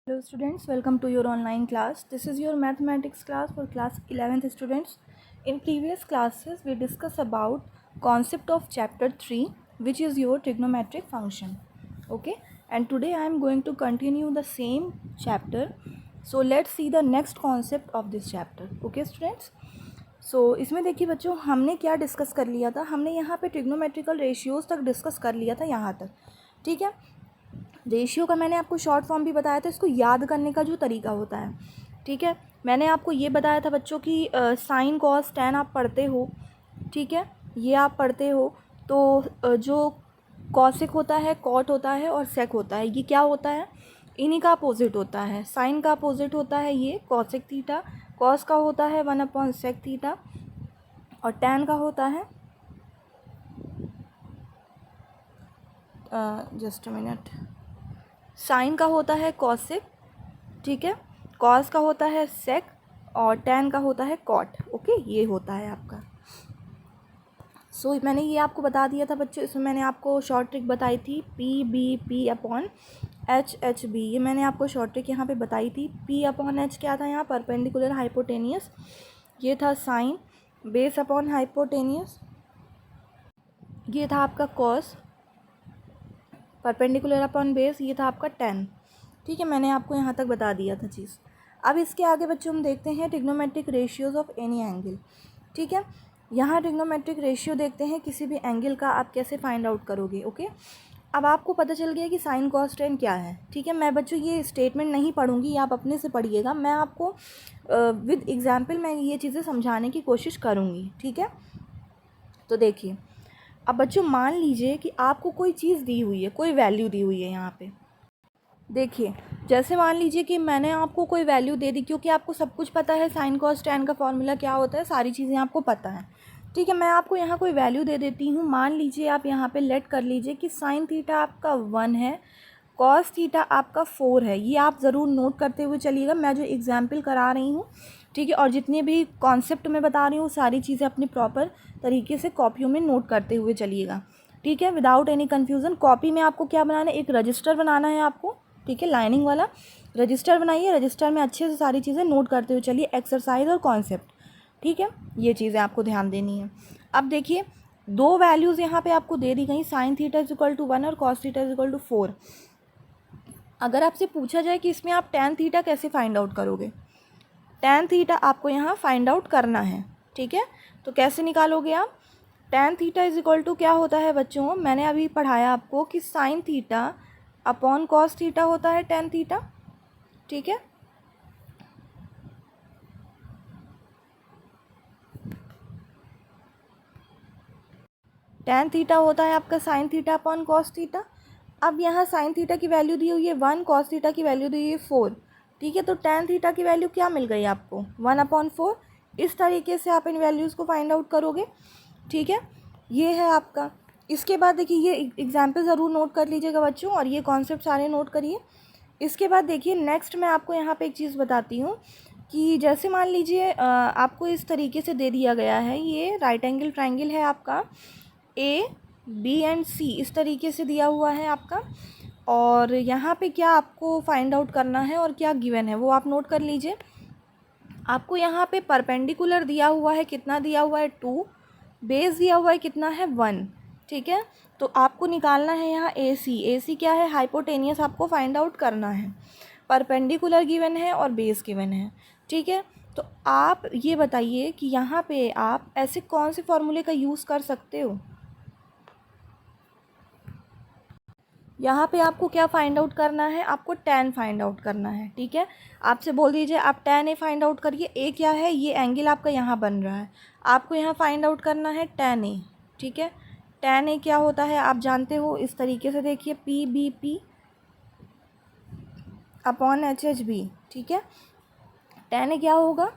Hello students, welcome to your online class. This is your mathematics class for class 11th students. In previous classes we discussed about concept of chapter 3 which is your trigonometric function. Okay, and today I am going to continue the same chapter. So let's see the next concept of this chapter. Okay students, so इसमें देखिए बच्चों हमने क्या discuss कर लिया था. हमने यहाँ पे ट्रिग्नोमेट्रिकल रेशियोज़ तक डिस्कस कर लिया था यहाँ तक. ठीक है, रेशियो का मैंने आपको शॉर्ट फॉर्म भी बताया था, इसको याद करने का जो तरीका होता है. ठीक है, मैंने आपको ये बताया था बच्चों कि साइन कॉस टैन आप पढ़ते हो. ठीक है, ये आप पढ़ते हो. तो जो कॉसिक होता है, कॉट होता है और सेक होता है, ये क्या होता है, इन्हीं का अपोजिट होता है. साइन का अपोजिट होता है ये कॉसिक थीटा, कॉस का होता है 1/sec थीटा और टैन का होता है जस्ट अ मिनट, साइन का होता है कॉसिक. ठीक है, कॉस का होता है सेक और टैन का होता है कॉट. ओके, ये होता है आपका. सो मैंने ये आपको बता दिया था बच्चों. इसमें मैंने आपको शॉर्ट ट्रिक बताई थी P/B/H/H/B. ये मैंने आपको शॉर्ट ट्रिक यहाँ पे बताई थी. P/H क्या था यहाँ, परपेंडिकुलर हाइपोटेनियस. ये था साइन. बेस अपॉन हाइपोटेनियस ये था आपका कॉस. परपेंडिकुलर अपॉन बेस ये था आपका टैन. ठीक है, मैंने आपको यहाँ तक बता दिया था चीज़. अब इसके आगे बच्चों हम देखते हैं trigonometric ratios of any angle. ठीक है, यहाँ ट्रिग्नोमेट्रिक रेशियो देखते हैं किसी भी एंगल का आप कैसे फाइंड आउट करोगे. ओके, अब आपको पता चल गया कि साइन कॉस टैन क्या है. ठीक है, मैं बच्चों ये स्टेटमेंट नहीं पढ़ूँगी, आप अपने से पढ़िएगा. मैं आपको विद एग्जाम्पल मैं ये चीज़ें समझाने की कोशिश करूँगी. ठीक है, तो देखिए अब बच्चों मान लीजिए कि आपको कोई चीज़ दी हुई है, कोई वैल्यू दी हुई है यहाँ पे. देखिए, जैसे मान लीजिए कि मैंने आपको कोई वैल्यू दे दी, क्योंकि आपको सब कुछ पता है, साइन कॉस टैन का फॉर्मूला क्या होता है, सारी चीज़ें आपको पता है. ठीक है, मैं आपको यहाँ कोई वैल्यू दे देती हूँ. मान लीजिए आप यहाँ पे लेट कर लीजिए कि साइन थीटा आपका 1 है, कॉस थीटा आपका 4 है. ये आप ज़रूर नोट करते हुए चलिएगा, मैं जो एग्जाम्पल करा रही हूँ. ठीक है, और जितने भी कॉन्सेप्ट मैं बता रही हूँ सारी चीज़ें अपनी प्रॉपर तरीके से कॉपियों में नोट करते हुए चलिएगा. ठीक है, विदाउट एनी कन्फ्यूज़न. कॉपी में आपको क्या बनाना है, एक रजिस्टर बनाना है आपको. ठीक है, लाइनिंग वाला रजिस्टर बनाइए. रजिस्टर में अच्छे से सारी चीज़ें नोट करते हुए चलिए, एक्सरसाइज और कॉन्सेप्ट. ठीक है, ये चीज़ें आपको ध्यान देनी है. अब देखिए, दो वैल्यूज़ यहाँ पे आपको दे दी गई, sine theta is equal to 1 और cos theta is equal to 4. अगर आपसे पूछा जाए कि इसमें आप टैन थीटा कैसे फाइंड आउट करोगे, टैन थीटा आपको यहाँ फाइंड आउट करना है. ठीक है, तो कैसे निकालोगे आप. Tan theta is equal to क्या होता है बच्चों, मैंने अभी पढ़ाया आपको कि sine theta upon cos theta होता है टैन थीटा. ठीक है, टैन थीटा होता है आपका sign theta upon cos theta. अब यहाँ साइन थीटा की वैल्यू दी हुई है 1, कॉस थीटा की वैल्यू दी हुई है 4. ठीक है, तो टैन थीटा की वैल्यू क्या मिल गई आपको, 1/4. इस तरीके से आप इन वैल्यूज़ को फाइंड आउट करोगे. ठीक है, ये है आपका. इसके बाद देखिए, ये एग्जाम्पल ज़रूर नोट कर लीजिएगा बच्चों, और ये कॉन्सेप्ट सारे नोट करिए. इसके बाद देखिए नेक्स्ट मैं आपको यहाँ पे एक चीज़ बताती हूँ कि जैसे मान लीजिए आपको इस तरीके से दे दिया गया है, ये राइट एंगल ट्राइंगल है आपका, A, B एंड C इस तरीके से दिया हुआ है आपका. और यहाँ पे क्या आपको फाइंड आउट करना है और क्या गिवन है वो आप नोट कर लीजिए. आपको यहाँ पे परपेंडिकुलर दिया हुआ है, कितना दिया हुआ है 2. बेस दिया हुआ है कितना है 1. ठीक है, तो आपको निकालना है यहाँ AC क्या है, हाइपोटेनियस आपको फाइंड आउट करना है. परपेंडिकुलर गिवन है और बेस गिवन है. ठीक है, तो आप ये बताइए कि यहाँ पे आप ऐसे कौन से फॉर्मूले का यूज़ कर सकते हो. यहाँ पे आपको क्या फाइंड आउट करना है, आपको टैन फाइंड आउट करना है. ठीक है, आपसे बोल दीजिए आप टैन ए फाइंड आउट करिए. ए क्या है, ये एंगल आपका यहाँ बन रहा है, आपको यहाँ फाइंड आउट करना है टैन ए. ठीक है, टैन ए क्या होता है आप जानते हो, इस तरीके से देखिए P/B/P अपॉन H/H/B. ठीक है, टैन ए क्या होगा,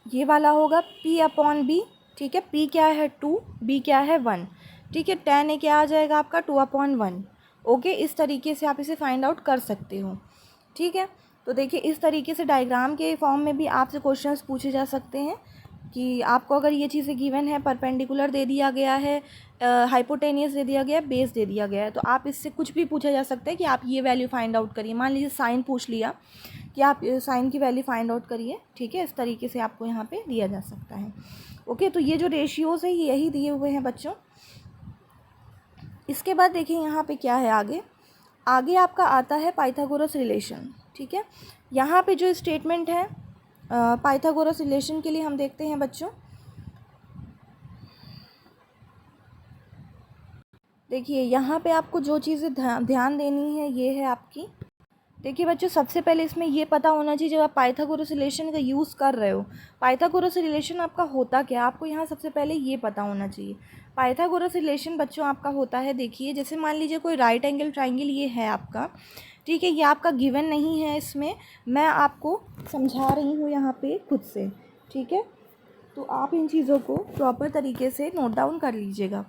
ये वाला होगा P/B. ठीक है, P क्या है 2, B क्या है 1. ठीक है, टैन ए क्या आ जाएगा आपका 2/1. ओके, इस तरीके से आप इसे फाइंड आउट कर सकते हो. ठीक है, तो देखिए इस तरीके से डायग्राम के फॉर्म में भी आपसे क्वेश्चंस पूछे जा सकते हैं. कि आपको अगर ये चीज़ें गिवन है, परपेंडिकुलर दे दिया गया है, हाइपोटेनियस दे दिया गया है, बेस दे दिया गया है, तो आप इससे कुछ भी पूछा जा सकता है कि आप ये वैल्यू फाइंड आउट करिए। मान लीजिए साइन पूछ लिया कि आप साइन की वैल्यू फाइंड आउट करिए, ठीक है, इस तरीके से आपको यहाँ पे दिया जा सकता है। ओके, तो ये जो रेशियोज़ है यही दिए हुए हैं बच्चों। इसके बाद देखिए यहाँ पे क्या है, आगे आपका आता है पाइथागोरस रिलेशन। ठीक है, यहाँ पे जो स्टेटमेंट है पाइथागोरस रिलेशन के लिए हम देखते हैं बच्चों। देखिए यहाँ पे आपको जो चीज़ें ध्यान देनी है ये है आपकी। देखिए बच्चों, सबसे पहले इसमें ये पता होना चाहिए, जब आप पाइथागोरस रिलेशन का यूज़ कर रहे हो, पाइथागोरस रिलेशन आपका होता क्या, आपको यहाँ सबसे पहले ये पता होना चाहिए। पाइथागोरस रिलेशन बच्चों आपका होता है, देखिए जैसे मान लीजिए कोई राइट एंगल ट्राइंगल ये है आपका, ठीक है, ये आपका गिवन नहीं है, इसमें मैं आपको समझा रही हूँ यहाँ पे खुद से, ठीक है। तो आप इन चीज़ों को प्रॉपर तरीके से नोट डाउन कर लीजिएगा।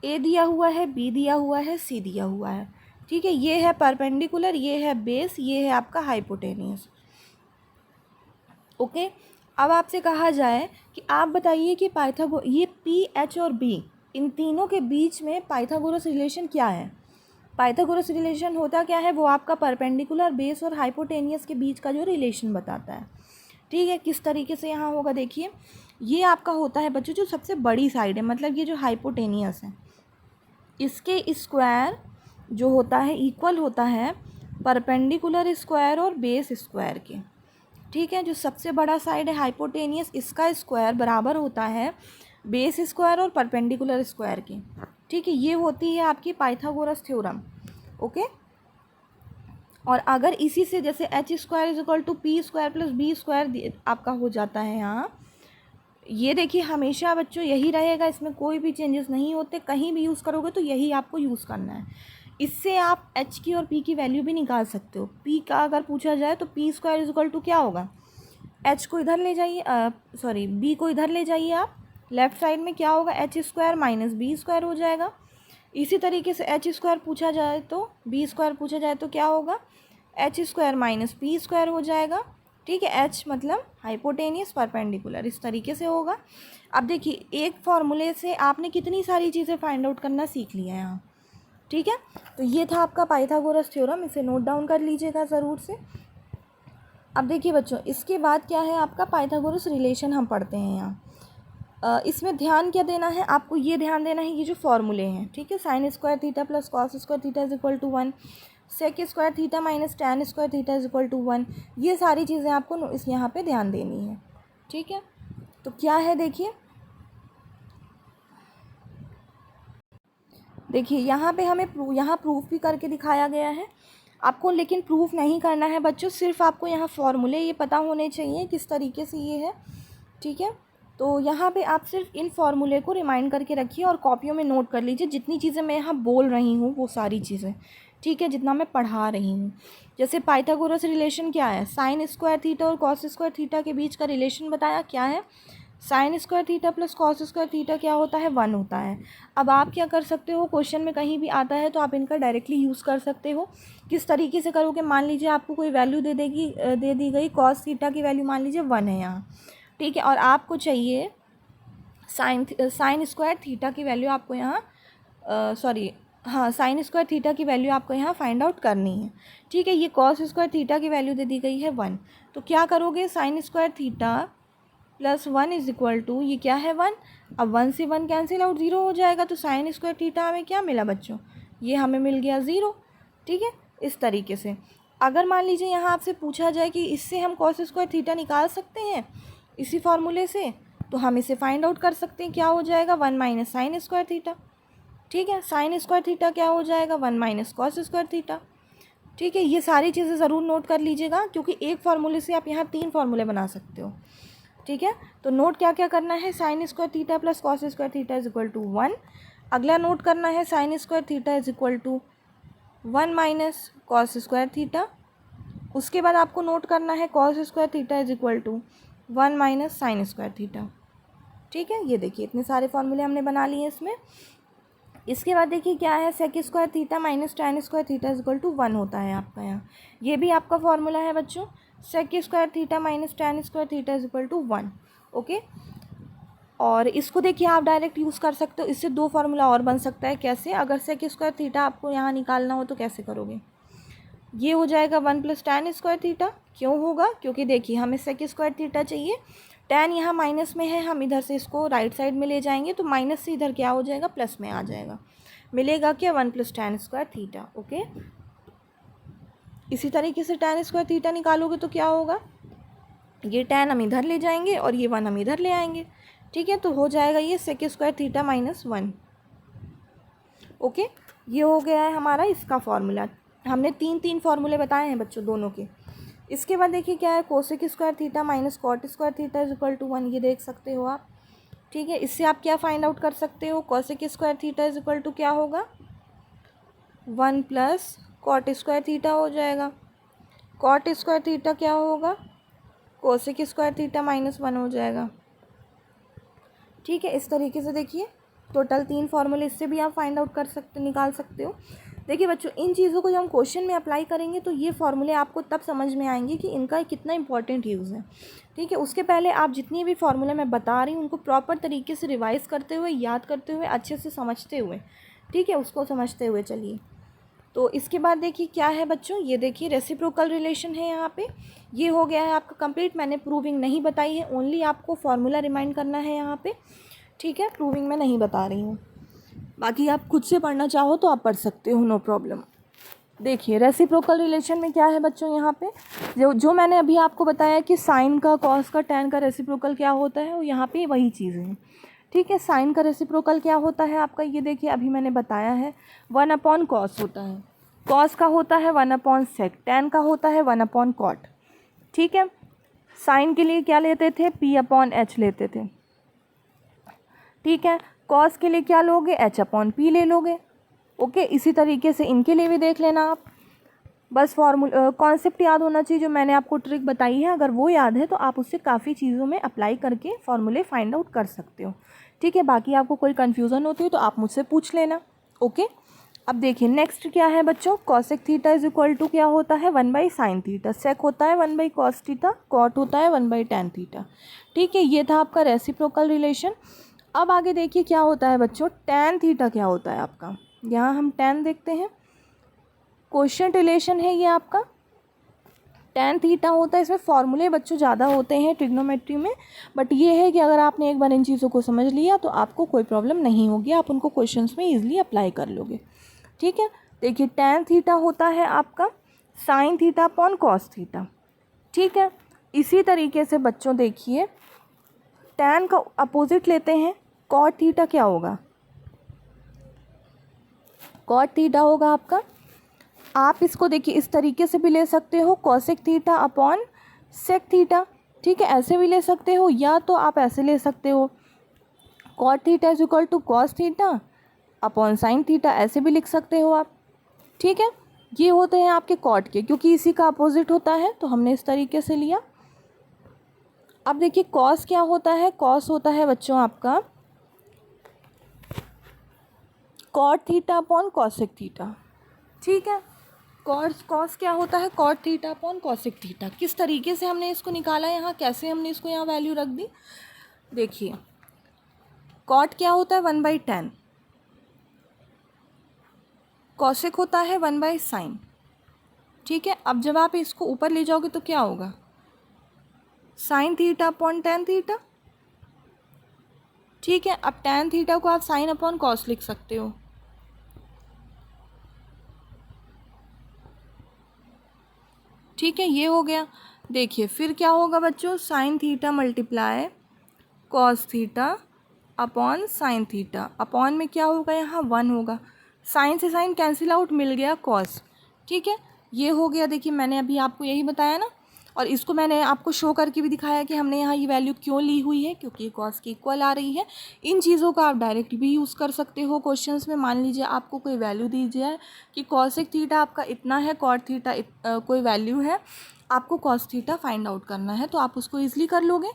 ए दिया हुआ है, बी दिया हुआ है, सी दिया हुआ है, ठीक है, ये है परपेंडिकुलर, ये है बेस, ये है आपका हाइपोटेनियस। ओके, अब आपसे कहा जाए कि आप बताइए कि ये पी, एच और बी, इन तीनों के बीच में पाइथागोरस रिलेशन क्या है। पाइथागोरस रिलेशन होता क्या है, वो आपका परपेंडिकुलर, बेस और हाइपोटेनियस के बीच का जो रिलेशन बताता है। ठीक है, किस तरीके से यहाँ होगा, देखिए ये आपका होता है बच्चों जो सबसे बड़ी साइड है, मतलब ये जो हाइपोटेनियस है, इसके स्क्वायर जो होता है इक्वल होता है परपेंडिकुलर स्क्वायर और बेस स्क्वायर के। ठीक है, जो सबसे बड़ा साइड है हाइपोटेनियस, इसका स्क्वायर बराबर होता है बेस स्क्वायर और परपेंडिकुलर स्क्वायर के। ठीक है, ये होती है आपकी पाइथागोरस थ्योरम। ओके, और अगर इसी से जैसे H square is equal to P square plus B square आपका हो जाता है यहाँ, ये देखिए हमेशा बच्चों यही रहेगा, इसमें कोई भी चेंजेस नहीं होते, कहीं भी यूज़ करोगे तो यही आपको यूज़ करना है। इससे आप एच की और पी की वैल्यू भी निकाल सकते हो। पी का अगर पूछा जाए तो P square is equal to क्या होगा, एच को इधर ले जाइए, सॉरी बी को इधर ले जाइए आप, लेफ्ट साइड में क्या होगा, H square minus B square हो जाएगा। इसी तरीके से एच स्क्वायर पूछा जाए तो, बी स्क्वायर पूछा जाए तो क्या होगा, H square minus P square हो जाएगा। ठीक है, एच मतलब हाइपोटेनियस परपेंडिकुलर, इस तरीके से होगा। अब देखिए एक फॉर्मूले से आपने कितनी सारी चीज़ें फाइंड आउट करना सीख लिया है यहाँ। ठीक है, तो ये था आपका पाइथागोरस थ्योरम, इसे नोट डाउन कर लीजिएगा ज़रूर से। अब देखिए बच्चों, इसके बाद क्या है आपका पाइथागोरस रिलेशन हम पढ़ते हैं यहाँ। इसमें ध्यान क्या देना है आपको, ये ध्यान देना है ये जो फॉर्मूले हैं, ठीक है, sine square theta plus cos square theta is equal to 1, sec square theta minus tan square theta is equal to 1, ये सारी चीज़ें आपको इस यहाँ पे ध्यान देनी है। ठीक है, तो क्या है देखिए यहाँ पे हमें यहाँ प्रूफ भी करके दिखाया गया है आपको, लेकिन प्रूफ नहीं करना है बच्चों, सिर्फ आपको यहाँ फॉर्मूले ये पता होने चाहिए किस तरीके से ये है। ठीक है, तो यहाँ पे आप सिर्फ इन फॉर्मूले को रिमाइंड करके रखिए और कॉपियों में नोट कर लीजिए, जितनी चीज़ें मैं यहाँ बोल रही हूँ वो सारी चीज़ें, ठीक है, जितना मैं पढ़ा रही हूँ। जैसे पाइथागोरस रिलेशन क्या है, साइन स्क्वायर थीटा और कॉस स्क्वायर थीटा के बीच का रिलेशन बताया, क्या है, sine square theta plus cos square theta क्या होता है, 1 होता है। अब आप क्या कर सकते हो, क्वेश्चन में कहीं भी आता है तो आप इनका डायरेक्टली यूज़ कर सकते हो। किस तरीके से करोगे, मान लीजिए आपको कोई वैल्यू दे दी गई, कॉस थीटा की वैल्यू मान लीजिए 1 है यहाँ, ठीक है, और आपको चाहिए साइन स्क्वायर थीटा की वैल्यू आपको यहाँ साइन स्क्वायर थीटा की वैल्यू आपको यहाँ फाइंड आउट करनी है। ठीक है, ये कॉस स्क्वायर थीटा की वैल्यू दे दी गई है 1, तो क्या करोगे, sine square theta plus 1 is equal to, ये क्या है 1, अब 1 से 1 कैंसिल आउट, 0 हो जाएगा, तो साइन स्क्वायर थीटा हमें क्या मिला बच्चों, ये हमें मिल गया 0। ठीक है, इस तरीके से अगर मान लीजिए यहाँ आपसे पूछा जाए कि इससे हम कॉस स्क्वायर थीटा निकाल सकते हैं इसी फॉर्मूले से, तो हम इसे फाइंड आउट कर सकते हैं, क्या हो जाएगा, 1 माइनस साइन स्क्वायर थीटा। ठीक है, साइन स्क्वायर थीटा क्या हो जाएगा, 1 माइनस कॉस स्क्वायर थीटा। ठीक है, ये सारी चीज़ें ज़रूर नोट कर लीजिएगा, क्योंकि एक फार्मूले से आप यहाँ 3 फार्मूले बना सकते हो। ठीक है, तो नोट क्या क्या करना है, sine square theta plus cos square theta is equal to 1। अगला नोट करना है sine square theta is equal to 1 minus cos square theta. उसके बाद आपको नोट करना है cos square theta is equal to 1 minus sine square theta. ठीक है, ये देखिए इतने सारे फॉर्मूले हमने बना लिए इसमें। इसके बाद देखिए क्या है, sec square theta minus tan square theta is equal to 1 होता है आपका यहाँ, ये भी आपका फॉर्मूला है बच्चों, sec square theta minus tan square theta is equal to 1। Okay, और इसको देखिए आप डायरेक्ट यूज़ कर सकते हो, इससे 2 फार्मूला और बन सकता है। कैसे? अगर सेक स्क्वायर थीटा आपको यहाँ निकालना हो तो कैसे करोगे? ये हो जाएगा 1 + tan स्क्वायर थीटा। क्यों होगा? क्योंकि देखिए हमें सेक स्क्वायर थीटा चाहिए, tan यहाँ माइनस में है, हम इधर से इसको राइट साइड में ले जाएंगे तो माइनस से इधर क्या हो जाएगा, प्लस में आ जाएगा। मिलेगा क्या? 1 + tan स्क्वायर थीटा। ओके, इसी तरीके से tan स्क्वायर थीटा निकालोगे तो क्या होगा, ये tan हम इधर ले जाएंगे और ये 1 हम इधर ले आएंगे। ठीक है, तो हो जाएगा ये सेक स्क्वायर थीटा -1। ओके, ये हो गया है हमारा इसका फॉर्मूला। हमने 3 फार्मूले बताए हैं बच्चों दोनों के। इसके बाद देखिए क्या है, cosec square theta minus cot square theta = 1, ये देख सकते हो आप। ठीक है, इससे आप क्या फाइंड आउट कर सकते हो, कोसेक स्क्वायर थीटा = क्या होगा, 1 + कॉट स्क्वायर थीटा हो जाएगा। कॉट स्क्वायर थीटा क्या होगा, कोसेक स्क्वायर थीटा -1 हो जाएगा। ठीक है, इस तरीके से देखिए टोटल 3 फार्मूले, इससे भी आप फाइंड आउट कर सकते, निकाल सकते हो। देखिए बच्चों, इन चीज़ों को जब हम क्वेश्चन में अप्लाई करेंगे तो ये फार्मूले आपको तब समझ में आएंगे कि इनका कितना इंपॉर्टेंट यूज़ है। ठीक है, उसके पहले आप जितनी भी फार्मूले मैं बता रही हूँ उनको प्रॉपर तरीके से रिवाइज करते हुए, याद करते हुए, अच्छे से समझते हुए, ठीक है, उसको समझते हुए चलिए। तो इसके बाद देखिए क्या है बच्चों, ये देखिए रेसिप्रोकल रिलेशन है यहाँ पे। ये हो गया है आपका कंप्लीट। मैंने प्रूविंग नहीं बताई है, ओनली आपको फार्मूला रिमाइंड करना है यहाँ पे। ठीक है, प्रूविंग मैं नहीं बता रही हूँ, बाकी आप खुद से पढ़ना चाहो तो आप पढ़ सकते हो, नो प्रॉब्लम। देखिए रेसिप्रोकल रिलेशन में क्या है बच्चों, यहाँ पे जो मैंने अभी आपको बताया कि साइन का, कॉस का, टैन का रेसिप्रोकल क्या होता है, वो यहाँ पे वही चीज़ें हैं। ठीक है, साइन का रेसिप्रोकल क्या होता है आपका, ये देखिए अभी मैंने बताया है, 1/cos होता है। कॉस का होता है 1/sec, टैन का होता है 1/cot। ठीक है, साइन के लिए क्या लेते थे, P/h लेते थे। ठीक है, कॉस के लिए क्या लोगे, H/p ले लोगे। ओके, इसी तरीके से इनके लिए भी देख लेना आप। बस कॉन्सेप्ट याद होना चाहिए, जो मैंने आपको ट्रिक बताई है, अगर वो याद है तो आप उससे काफ़ी चीज़ों में अप्लाई करके फार्मूले फाइंड आउट कर सकते हो। ठीक है, बाकी आपको कोई कन्फ्यूज़न होती है तो आप मुझसे पूछ लेना। ओके, अब देखिए नेक्स्ट क्या है बच्चों, कॉसेक थीटा = क्या होता है, 1/sin थीटा। सेक होता है 1/cos थीटा, कॉट होता है 1/tan थीटा। ठीक है, ये था आपका रेसिप्रोकल रिलेशन। अब आगे देखिए क्या होता है बच्चों, tan थीटा क्या होता है आपका, यहाँ हम tan देखते हैं। क्वेश्चन रिलेशन है ये आपका, tan थीटा होता है। इसमें फॉर्मूले बच्चों ज़्यादा होते हैं ट्रिग्नोमेट्री में, बट ये है कि अगर आपने एक बार इन चीज़ों को समझ लिया तो आपको कोई प्रॉब्लम नहीं होगी, आप उनको क्वेश्चंस में ईजिली अप्लाई कर लोगे। ठीक है, देखिए tan थीटा होता है आपका sin थीटा/cos थीटा। ठीक है, इसी तरीके से बच्चों देखिए tan का अपोजिट लेते हैं, cot थीटा क्या होगा, cot थीटा होगा आपका। आप इसको देखिए इस तरीके से भी ले सकते हो, cosec थीटा/sec थीटा। ठीक है, ऐसे भी ले सकते हो, या तो आप ऐसे ले सकते हो, cot थीटा = cos थीटा/sin थीटा, ऐसे भी लिख सकते हो आप। ठीक है, ये होते हैं आपके cot के, क्योंकि इसी का अपोजिट होता है तो हमने इस तरीके से लिया। अब देखिए cos क्या होता है, cos होता है बच्चों आपका cot थीटा/cosec थीटा। ठीक है, cos क्या होता है, cot थीटा/cosec थीटा। किस तरीके से हमने इसको निकाला, यहाँ कैसे हमने इसको यहाँ वैल्यू रख दी, देखिए cot क्या होता है 1/tan, cosec होता है 1/sin। ठीक है, अब जब आप इसको ऊपर ले जाओगे तो क्या होगा, sin थीटा/tan थीटा। ठीक है, अब tan थीटा को आप sin/cos लिख सकते हो। ठीक है, ये हो गया। देखिए फिर क्या होगा बच्चों, sin थीटा × cos थीटा/sin थीटा। अपॉन में क्या होगा, यहाँ 1 होगा, साइन से साइन कैंसिल आउट, मिल गया cos। ठीक है, ये हो गया। देखिए मैंने अभी आपको यही बताया ना, और इसको मैंने आपको शो करके भी दिखाया कि हमने यहाँ ये वैल्यू क्यों ली हुई है, क्योंकि ये cos की इक्वल आ रही है। इन चीज़ों का आप डायरेक्ट भी यूज़ कर सकते हो क्वेश्चंस में। मान लीजिए आपको कोई वैल्यू दी जाए कि cosec थीटा आपका इतना है, cot थीटा कोई वैल्यू है, आपको cos थीटा फाइंड आउट करना है, तो आप उसको ईजिली कर लोगे।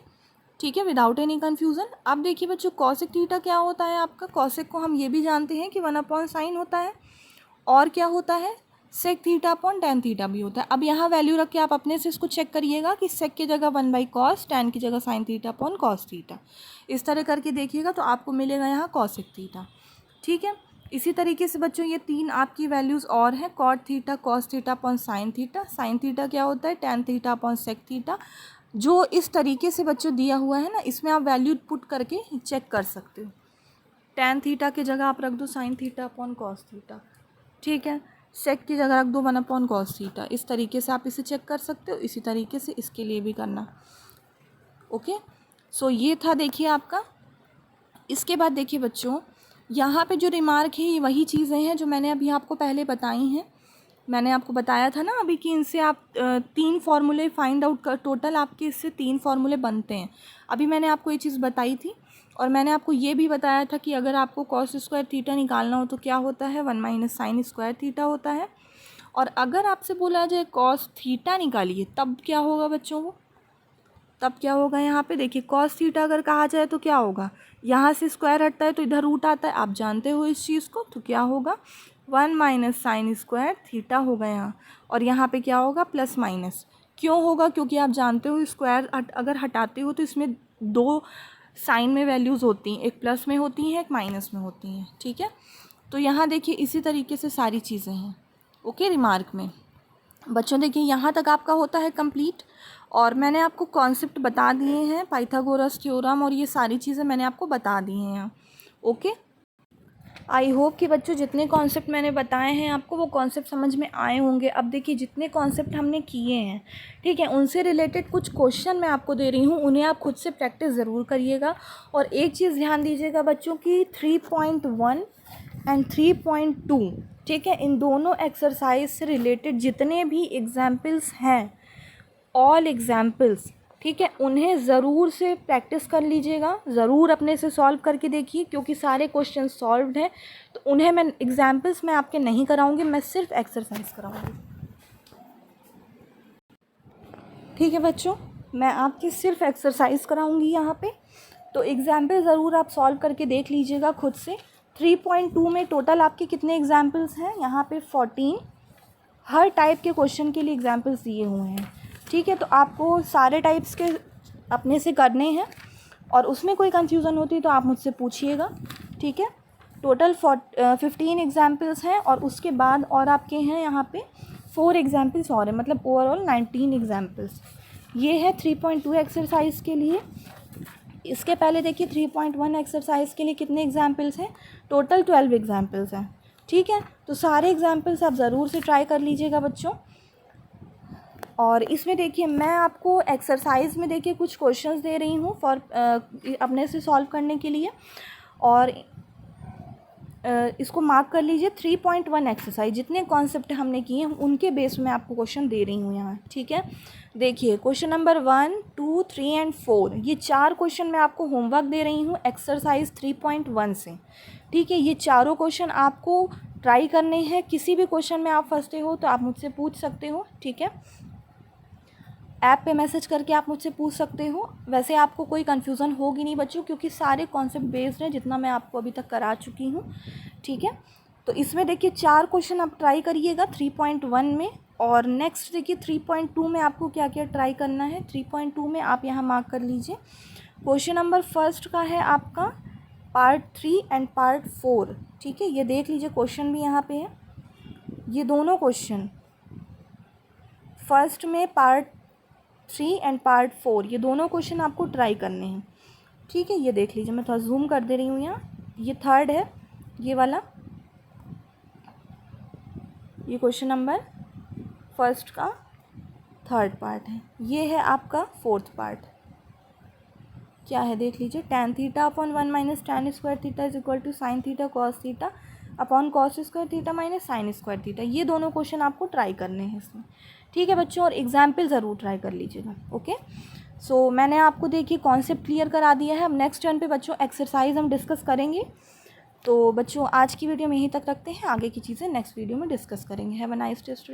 ठीक है, विदाउट एनी कन्फ्यूज़न। अब देखिए बच्चों cosec थीटा क्या होता है आपका, cosec को हम ये भी जानते हैं कि 1/sin होता है, और क्या होता है sec theta upon tan theta भी होता है। अब यहाँ वैल्यू रख के आप अपने से इसको चेक करिएगा कि सेक की जगह 1/cos, टेन की जगह sign theta upon cos theta, इस तरह करके देखिएगा तो आपको मिलेगा यहाँ कॉसेक थीटा। ठीक है, इसी तरीके से बच्चों ये 3 आपकी वैल्यूज़ और हैं, cot theta cos theta upon sine theta. Sine theta क्या होता है, tan theta upon sec theta. जो इस तरीके से बच्चों दिया हुआ है ना, इसमें आप वैल्यू पुट करके चेक कर सकते हो। टेन थीटा की जगह आप रख दो sign theta upon cos theta, ठीक है। सेक की जगह रख दो 1/cos थीटा। इस तरीके से आप इसे चेक कर सकते हो। इसी तरीके से इसके लिए भी करना। ओके, सो ये था देखिए आपका। इसके बाद देखिए बच्चों, यहाँ पे जो रिमार्क है ये वही चीज़ें हैं जो मैंने अभी आपको पहले बताई हैं। मैंने आपको बताया था ना अभी कि इनसे आप 3 फार्मूले फाइंड आउट कर, टोटल आपके इससे 3 फार्मूले बनते हैं। अभी मैंने आपको ये चीज़ बताई थी और मैंने आपको ये भी बताया था कि अगर आपको कॉस स्क्वायर थीटा निकालना हो तो क्या होता है, 1 माइनस साइन स्क्वायर थीटा होता है। और अगर आपसे बोला जाए कॉस थीटा निकालिए तब क्या होगा बच्चों, वो तब क्या होगा यहाँ पे देखिए, कॉस थीटा अगर कहा जाए तो क्या होगा, यहाँ से स्क्वायर हटता है तो इधर रूट आता है, आप जानते हो इस चीज़ को। तो क्या होगा, 1 माइनस साइन स्क्वायर थीटा होगा यहाँ। और यहाँ पे क्या होगा, प्लस माइनस। क्यों होगा, क्योंकि आप जानते हो स्क्वायर अगर हटाते हो तो इसमें 2 साइन में वैल्यूज़ होती हैं, एक प्लस में होती हैं, एक माइनस में होती हैं। ठीक है, तो यहाँ देखिए इसी तरीके से सारी चीज़ें हैं। ओके, रिमार्क में बच्चों देखिए यहाँ तक आपका होता है कंप्लीट। और मैंने आपको कॉन्सेप्ट बता दिए हैं, पाइथागोरस थ्योरम और ये सारी चीज़ें मैंने आपको बता दी हैं यहाँ। ओके, आई होप कि बच्चों जितने कॉन्सेप्ट मैंने बताए हैं आपको वो कॉन्सेप्ट समझ में आए होंगे। अब देखिए जितने कॉन्सेप्ट हमने किए हैं, ठीक है, उनसे रिलेटेड कुछ क्वेश्चन मैं आपको दे रही हूँ, उन्हें आप खुद से प्रैक्टिस ज़रूर करिएगा। और एक चीज़ ध्यान दीजिएगा बच्चों की 3.1 एंड 3.2, ठीक है, इन दोनों एक्सरसाइज से रिलेटेड जितने भी एग्जाम्पल्स हैं, ऑल एग्जाम्पल्स, ठीक है, उन्हें ज़रूर से प्रैक्टिस कर लीजिएगा, ज़रूर अपने से सॉल्व करके देखिए, क्योंकि सारे क्वेश्चन सॉल्व्ड हैं। तो उन्हें मैं एग्जाम्पल्स में आपके नहीं कराऊंगी, मैं सिर्फ एक्सरसाइज कराऊंगी। ठीक है बच्चों, मैं आपकी सिर्फ एक्सरसाइज कराऊंगी यहाँ पे। तो एग्जाम्पल ज़रूर आप सॉल्व करके देख लीजिएगा खुद से। 3.2 में टोटल आपके कितने एग्जाम्पल्स हैं, यहाँ पे 14 हर टाइप के क्वेश्चन के लिए एग्जाम्पल्स दिए हुए हैं। ठीक है, तो आपको सारे टाइप्स के अपने से करने हैं और उसमें कोई कंफ्यूजन होती है तो आप मुझसे पूछिएगा। ठीक है, टोटल 15 एग्जाम्पल्स हैं और उसके बाद और आपके हैं यहाँ पे 4 एग्जाम्पल्स और हैं, मतलब ओवरऑल 19 एग्जाम्पल्स। ये है 3.2 एक्सरसाइज के लिए। इसके पहले देखिए 3.1 एक्सरसाइज के लिए कितने एग्जाम्पल्स हैं, टोटल 12 एग्जाम्पल्स हैं। ठीक है, तो सारे एग्जाम्पल्स आप ज़रूर से ट्राई कर लीजिएगा बच्चों। और इसमें देखिए मैं आपको एक्सरसाइज में देखिए कुछ क्वेश्चंस दे रही हूँ फॉर अपने से सॉल्व करने के लिए, और इसको मार्क कर लीजिए। 3.1 एक्सरसाइज जितने कॉन्सेप्ट हमने किए हैं उनके बेस में आपको क्वेश्चन दे रही हूँ यहाँ। ठीक है, देखिए क्वेश्चन नंबर 1, 2, 3 एंड 4, ये 4 क्वेश्चन मैं आपको होमवर्क दे रही हूँ एक्सरसाइज 3.1 से। ठीक है, ये चारों क्वेश्चन आपको ट्राई करने हैं। किसी भी क्वेश्चन में आप फंसते हो तो आप मुझसे पूछ सकते हो। ठीक है, ऐप पे मैसेज करके आप मुझसे पूछ सकते हो। वैसे आपको कोई कन्फ्यूज़न होगी नहीं बच्चों, क्योंकि सारे कॉन्सेप्ट बेस्ड हैं जितना मैं आपको अभी तक करा चुकी हूँ। ठीक है, तो इसमें देखिए 4 क्वेश्चन आप ट्राई करिएगा 3.1 में। और नेक्स्ट देखिए 3.2 में आपको क्या क्या ट्राई करना है। 3.2 में आप यहाँ मार्क कर लीजिए। क्वेश्चन नंबर फर्स्ट का है आपका पार्ट 3 एंड पार्ट 4। ठीक है, ये देख लीजिए क्वेश्चन भी यहाँ पे है। ये दोनों क्वेश्चन फर्स्ट में पार्ट 3 एंड पार्ट 4, ये दोनों क्वेश्चन आपको ट्राई करने हैं। ठीक है, ये देख लीजिए, मैं थोड़ा जूम कर दे रही हूँ यहाँ। ये थर्ड है, ये वाला, ये क्वेश्चन नंबर फर्स्ट का थर्ड पार्ट है। ये है आपका फोर्थ पार्ट, क्या है देख लीजिए। tan थीटा अपॉन 1 माइनस tan square theta is equal to sine theta cos theta upon cos square theta minus sine square theta. ये दोनों क्वेश्चन आपको ट्राई करने हैं इसमें। ठीक है बच्चों, और एग्जाम्पल ज़रूर ट्राई कर लीजिएगा। ओके, सो मैंने आपको देखिए कॉन्सेप्ट क्लियर करा दिया है। अब नेक्स्ट टर्न पे बच्चों एक्सरसाइज हम डिस्कस करेंगे। तो बच्चों आज की वीडियो में यहीं तक रखते हैं, आगे की चीज़ें नेक्स्ट वीडियो में डिस्कस करेंगे। Have a nice day student.